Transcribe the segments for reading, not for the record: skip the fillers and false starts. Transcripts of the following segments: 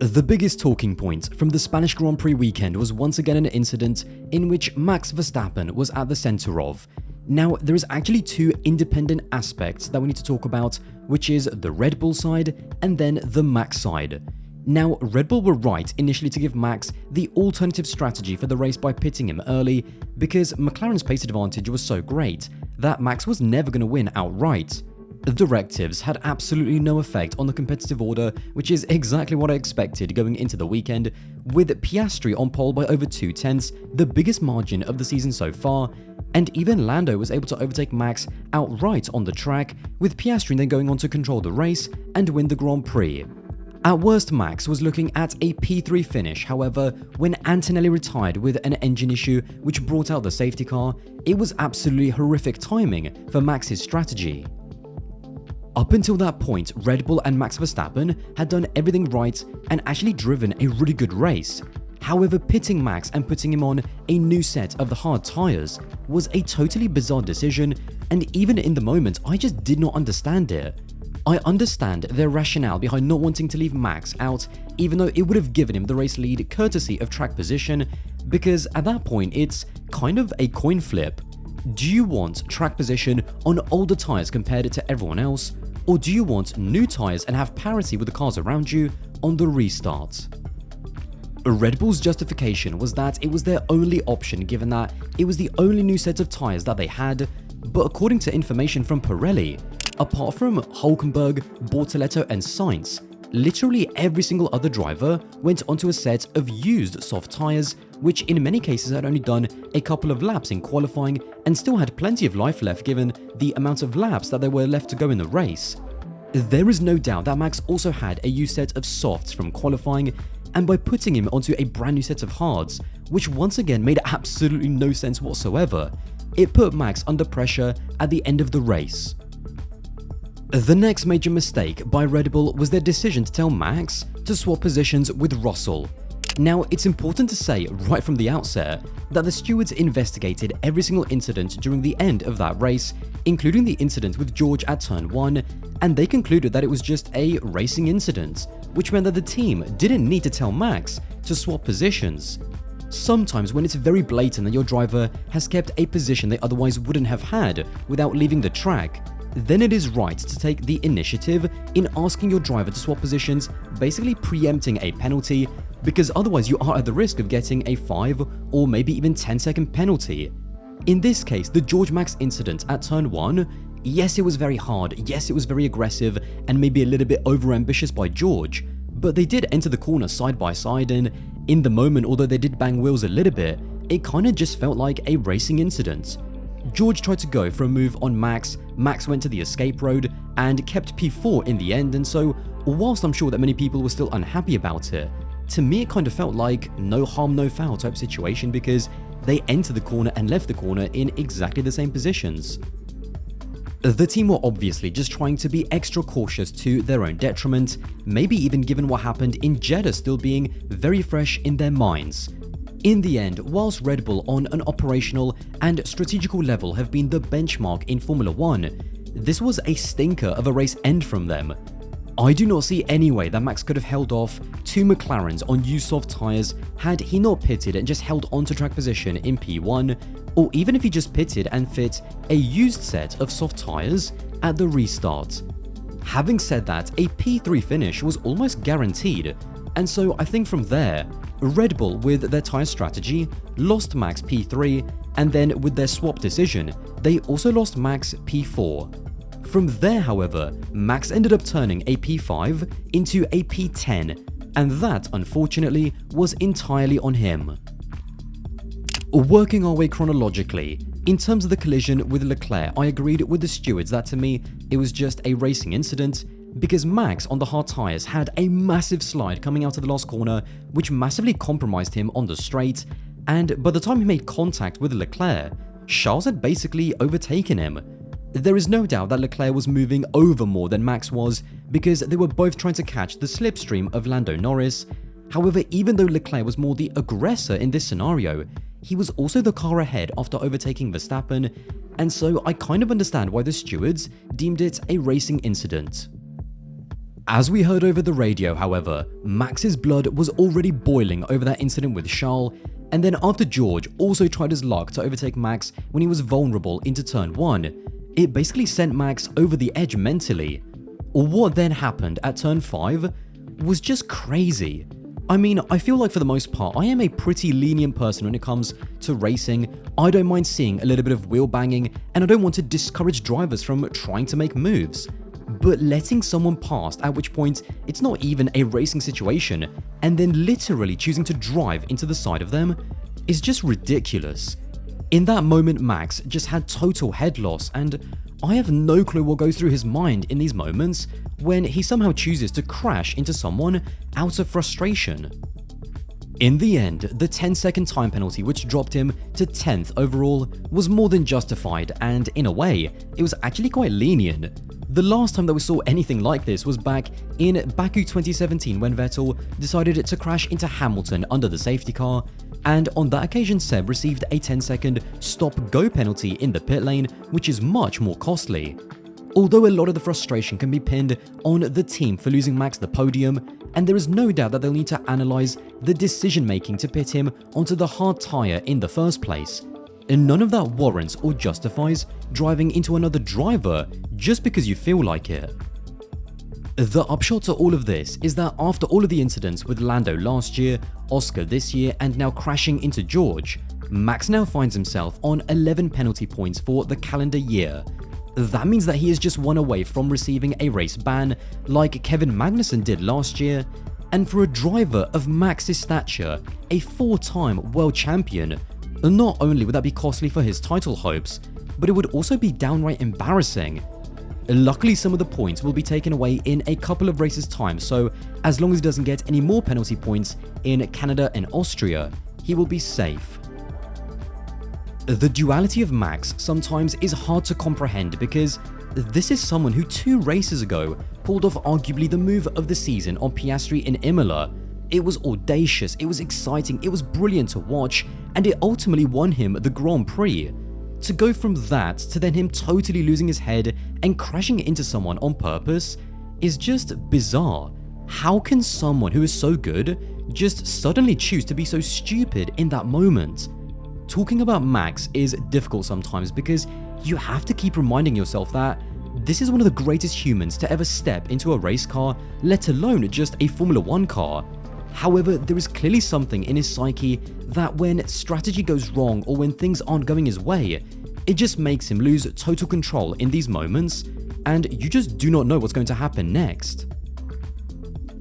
The biggest talking point from the Spanish Grand Prix weekend was once again an incident in which Max Verstappen was at the center of. Now, there is actually two independent aspects that we need to talk about, which is the Red Bull side and then the Max side. Now, Red Bull were right initially to give Max the alternative strategy for the race by pitting him early, because McLaren's pace advantage was so great that Max was never going to win outright. The directives had absolutely no effect on the competitive order, which is exactly what I expected going into the weekend, with Piastri on pole by over 2/10, the biggest margin of the season so far, and even Lando was able to overtake Max outright on the track, with Piastri then going on to control the race and win the Grand Prix. At worst, Max was looking at a P3 finish. However, when Antonelli retired with an engine issue which brought out the safety car, it was absolutely horrific timing for Max's strategy. Up until that point, Red Bull and Max Verstappen had done everything right and actually driven a really good race. However, pitting Max and putting him on a new set of the hard tyres was a totally bizarre decision, and even in the moment, I just did not understand it. I understand their rationale behind not wanting to leave Max out, even though it would have given him the race lead courtesy of track position, because at that point, it's kind of a coin flip. Do you want track position on older tyres compared to everyone else? Or do you want new tyres and have parity with the cars around you on the restart? Red Bull's justification was that it was their only option, given that it was the only new set of tyres that they had, but according to information from Pirelli, apart from Hülkenberg, Bortoleto and Sainz, literally every single other driver went onto a set of used soft tyres, which in many cases had only done a couple of laps in qualifying and still had plenty of life left given the amount of laps that there were left to go in the race. There is no doubt that Max also had a used set of softs from qualifying, and by putting him onto a brand new set of hards, which once again made absolutely no sense whatsoever, it put Max under pressure at the end of the race. The next major mistake by Red Bull was their decision to tell Max to swap positions with Russell. Now, it's important to say right from the outset that the stewards investigated every single incident during the end of that race, including the incident with George at turn 1, and they concluded that it was just a racing incident, which meant that the team didn't need to tell Max to swap positions. Sometimes when it's very blatant that your driver has kept a position they otherwise wouldn't have had without leaving the track, then it is right to take the initiative in asking your driver to swap positions, basically preempting a penalty, because otherwise you are at the risk of getting a 5 or maybe even 10-second penalty. In this case, the George Max incident at turn 1, yes, it was very hard, yes, it was very aggressive and maybe a little bit overambitious by George, but they did enter the corner side by side, and in the moment, although they did bang wheels a little bit, it kinda just felt like a racing incident. George tried to go for a move on Max, Max went to the escape road and kept P4 in the end, and so whilst I'm sure that many people were still unhappy about it, to me it kind of felt like no harm no foul type situation, because they entered the corner and left the corner in exactly the same positions. The team were obviously just trying to be extra cautious to their own detriment, maybe even given what happened in Jeddah still being very fresh in their minds. In the end, whilst Red Bull on an operational and strategical level have been the benchmark in Formula 1, this was a stinker of a race end from them. I do not see any way that Max could have held off 2 McLarens on used soft tyres had he not pitted and just held on to track position in P1, or even if he just pitted and fit a used set of soft tyres at the restart. Having said that, a P3 finish was almost guaranteed, and so I think from there, Red Bull with their tyre strategy lost Max P3, and then with their swap decision, they also lost Max P4. From there, however, Max ended up turning a P5 into a P10, and that, unfortunately, was entirely on him. Working our way chronologically, in terms of the collision with Leclerc, I agreed with the stewards that to me, it was just a racing incident, because Max on the hard tyres had a massive slide coming out of the last corner, which massively compromised him on the straight, and by the time he made contact with Leclerc, Charles had basically overtaken him. There is no doubt that Leclerc was moving over more than Max was, because they were both trying to catch the slipstream of Lando Norris. However, even though Leclerc was more the aggressor in this scenario, he was also the car ahead after overtaking Verstappen, and so I kind of understand why the stewards deemed it a racing incident. As we heard over the radio, however, Max's blood was already boiling over that incident with Charles, and then after George also tried his luck to overtake Max when he was vulnerable into turn 1, it basically sent Max over the edge mentally. What then happened at turn 5 was just crazy. I mean, I feel like for the most part, I am a pretty lenient person when it comes to racing. I don't mind seeing a little bit of wheel banging, and I don't want to discourage drivers from trying to make moves. But letting someone past, at which point it's not even a racing situation, and then literally choosing to drive into the side of them, is just ridiculous. In that moment, Max just had total head loss, and I have no clue what goes through his mind in these moments when he somehow chooses to crash into someone out of frustration. In the end, the 10-second time penalty, which dropped him to 10th overall, was more than justified, and in a way, it was actually quite lenient. The last time that we saw anything like this was back in Baku 2017 when Vettel decided to crash into Hamilton under the safety car, and on that occasion Seb received a 10-second stop-go penalty in the pit lane, which is much more costly. Although a lot of the frustration can be pinned on the team for losing Max the podium, and there is no doubt that they'll need to analyse the decision-making to pit him onto the hard tyre in the first place. And none of that warrants or justifies driving into another driver just because you feel like it. The upshot to all of this is that after all of the incidents with Lando last year, Oscar this year, and now crashing into George, Max now finds himself on 11 penalty points for the calendar year. That means that he is just one away from receiving a race ban like Kevin Magnussen did last year, and for a driver of Max's stature, a 4-time world champion, not only would that be costly for his title hopes, but it would also be downright embarrassing. Luckily, some of the points will be taken away in a couple of races' time, so as long as he doesn't get any more penalty points in Canada and Austria, he will be safe. The duality of Max sometimes is hard to comprehend because this is someone who 2 races ago pulled off arguably the move of the season on Piastri in Imola. It was audacious, it was exciting, it was brilliant to watch, and it ultimately won him the Grand Prix. To go from that to then him totally losing his head and crashing into someone on purpose is just bizarre. How can someone who is so good just suddenly choose to be so stupid in that moment? Talking about Max is difficult sometimes because you have to keep reminding yourself that this is one of the greatest humans to ever step into a race car, let alone just a Formula 1 car. However, there is clearly something in his psyche that when strategy goes wrong or when things aren't going his way, it just makes him lose total control in these moments, and you just do not know what's going to happen next.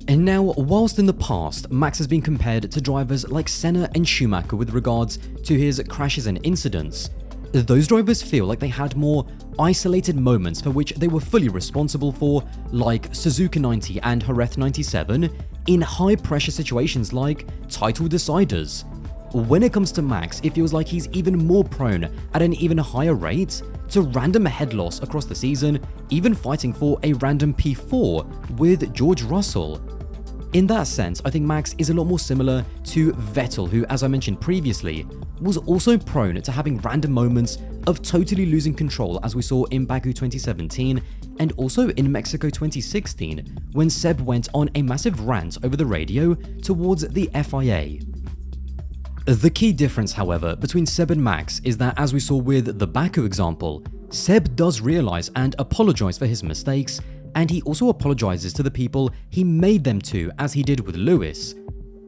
And now, whilst in the past, Max has been compared to drivers like Senna and Schumacher with regards to his crashes and incidents, those drivers feel like they had more isolated moments for which they were fully responsible for, like Suzuka 90 and Jerez 97, in high-pressure situations like title deciders. When it comes to Max, it feels like he's even more prone at an even higher rate to random head loss across the season, even fighting for a random P4 with George Russell. In that sense, I think Max is a lot more similar to Vettel, who, as I mentioned previously, was also prone to having random moments of totally losing control, as we saw in Baku 2017 and also in Mexico 2016, when Seb went on a massive rant over the radio towards the FIA. The key difference, however, between Seb and Max is that, as we saw with the Baku example, Seb does realize and apologize for his mistakes, and he also apologizes to the people he made them to, as he did with Lewis.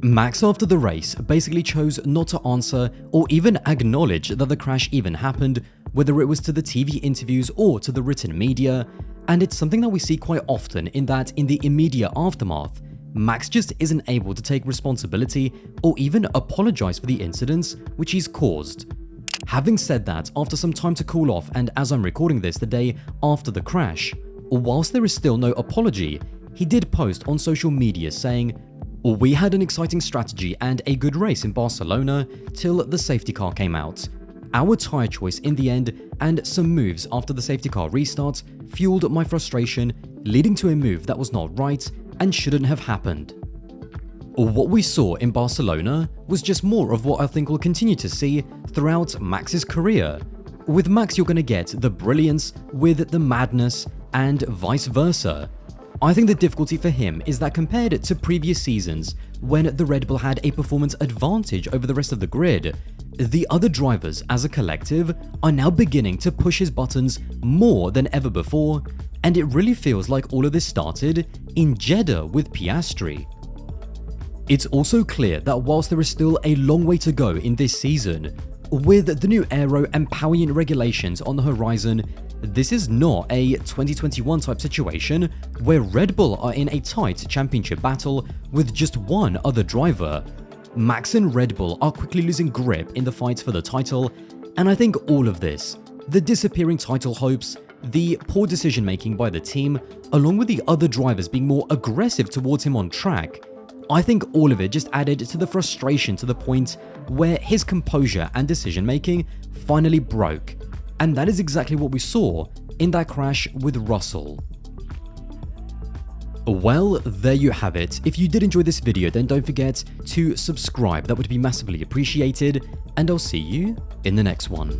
Max, after the race, basically chose not to answer or even acknowledge that the crash even happened, whether it was to the TV interviews or to the written media, and it's something that we see quite often in that in the immediate aftermath, Max just isn't able to take responsibility or even apologize for the incidents which he's caused. Having said that, after some time to cool off, and as I'm recording this the day after the crash, whilst there is still no apology, he did post on social media saying, "We had an exciting strategy and a good race in Barcelona till the safety car came out. Our tyre choice in the end and some moves after the safety car restart fueled my frustration, leading to a move that was not right and shouldn't have happened." What we saw in Barcelona was just more of what I think we'll continue to see throughout Max's career. With Max, you're going to get the brilliance with the madness and vice versa. I think the difficulty for him is that compared to previous seasons, when the Red Bull had a performance advantage over the rest of the grid, the other drivers as a collective are now beginning to push his buttons more than ever before, and it really feels like all of this started in Jeddah with Piastri. It's also clear that whilst there is still a long way to go in this season, with the new aero and power unit regulations on the horizon, this is not a 2021 type situation where Red Bull are in a tight championship battle with just one other driver. Max and Red Bull are quickly losing grip in the fight for the title, and I think all of this, the disappearing title hopes, the poor decision making by the team, along with the other drivers being more aggressive towards him on track, I think all of it just added to the frustration to the point where his composure and decision making finally broke. And that is exactly what we saw in that crash with Russell. Well, there you have it. If you did enjoy this video, then don't forget to subscribe. That would be massively appreciated, and I'll see you in the next one.